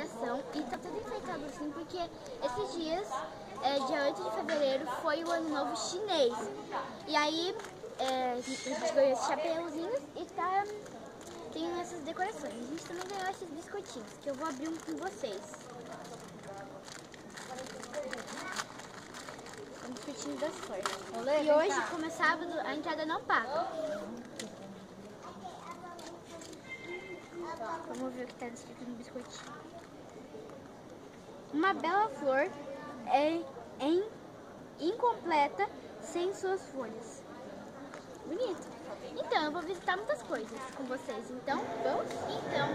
imigração e tá tudo enfeitado assim porque esses dias, dia 8 de fevereiro, foi o ano novo chinês. E aí a gente ganhou esses chapéuzinhos e tem essas decorações. A gente também ganhou esses biscoitinhos, que eu vou abrir um com vocês. São biscoitinhos das cores. E hoje, como é sábado, a entrada não paga. Vamos ver o que está escrito no biscoitinho. Uma bela flor incompleta sem suas folhas. Bonito. Então, eu vou visitar muitas coisas com vocês. Então, vamos? Então,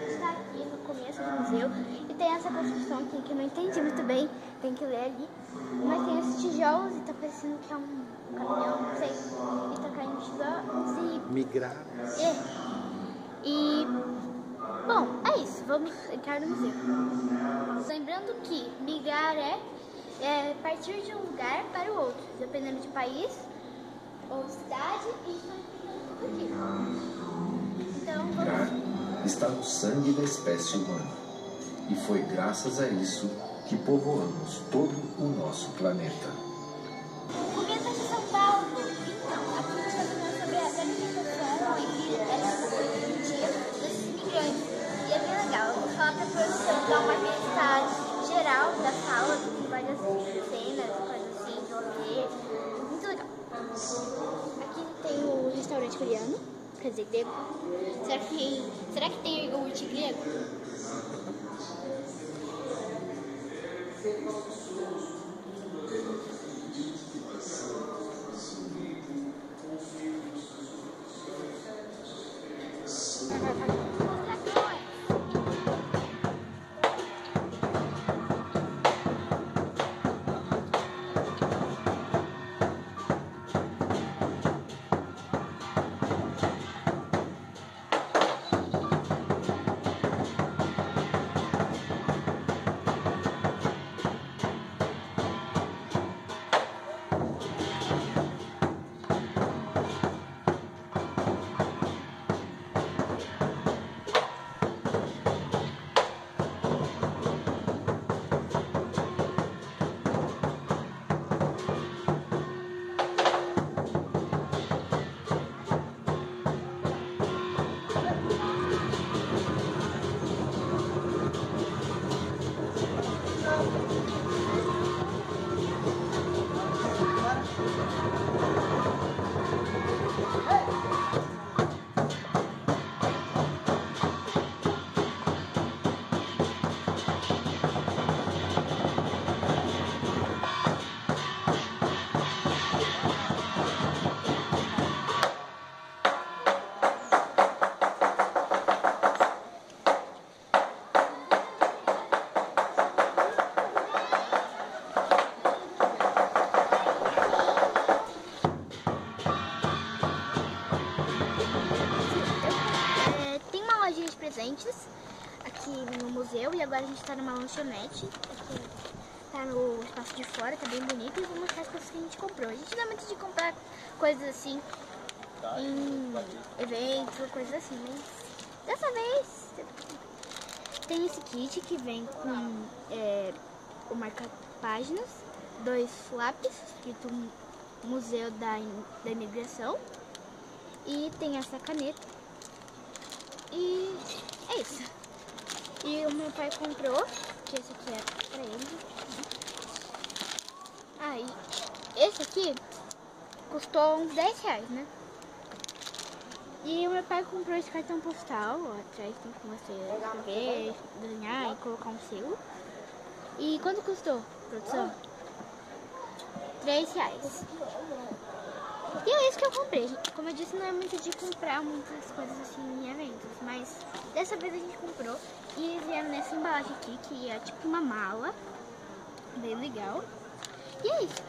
está aqui no começo do museu e tem essa construção aqui que eu não entendi muito bem. Tem que ler ali. Mas tem esses tijolos e tá parecendo que é um caminhão, não sei. E tá caindo tijolos e... Migrar. E... Bom, é isso. Vamos entrar no museu. Lembrando que migrar é partir de um lugar para o outro, dependendo de país ou cidade e aqui. Então, vamos... Está no sangue da espécie humana. E foi graças a isso que povoamos todo o nosso planeta. Começa de São Paulo. Então, aqui a gente está falando sobre a alimentação e desses imigrantes. E é bem legal. Eu vou falar para a produção dar uma vista geral da sala, com várias cenas, coisas assim, que eu ver. Muito legal. Aqui tem o restaurante coreano, quer dizer, grego. Será que tem iogurte grego? Aqui no museu e agora a gente tá numa lanchonete. Aqui tá no espaço de fora, tá bem bonito e vou mostrar as coisas que a gente comprou. A gente dá muito de comprar coisas assim em eventos, coisas assim, mas dessa vez tem esse kit que vem com o marca-páginas, 2 lápis, escrito Museu da Imigração, e tem essa caneta. E é isso. E o meu pai comprou, que esse aqui é pra ele. E esse aqui custou uns 10 reais, né? E o meu pai comprou esse cartão postal, ó, atrás tem como você escrever, desenhar e colocar um selo. E quanto custou, produção? 3 reais. E é isso que eu comprei. Como eu disse, não é muito de comprar muitas coisas assim em eventos, mas dessa vez a gente comprou e eles vieram nessa embalagem aqui, que é tipo uma mala, bem legal. E é isso.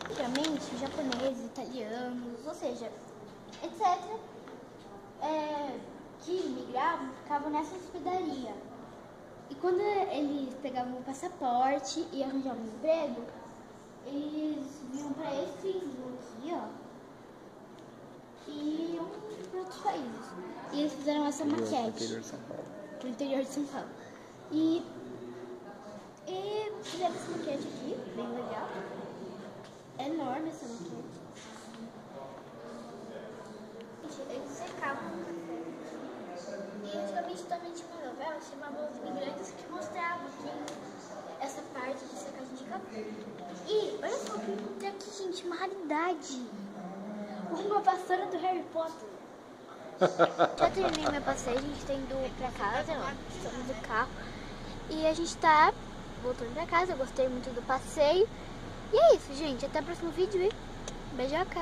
Antigamente, japoneses, italianos, ou seja, etc., que migravam, ficavam nessa hospedaria. E quando eles pegavam o passaporte e arranjavam um emprego, eles vinham para esse livro aqui, ó. E iam para outros países. E eles fizeram essa maquete. Interior de São Paulo. Pro interior de São Paulo. E fizeram essa maquiagem aqui, bem legal. É enorme essa maquiagem. Eles secavam. E antigamente também tinha uma novela chamada Os Imigrantes que mostrava que essa parte de secagem de cabelo. E olha só o que eu encontrei aqui, gente, uma raridade. Uma vassoura do Harry Potter. Já terminei meu passeio, a gente tá indo pra casa, ó, estamos no carro. E a gente tá voltando pra casa, eu gostei muito do passeio. E é isso, gente, até o próximo vídeo e beijoca!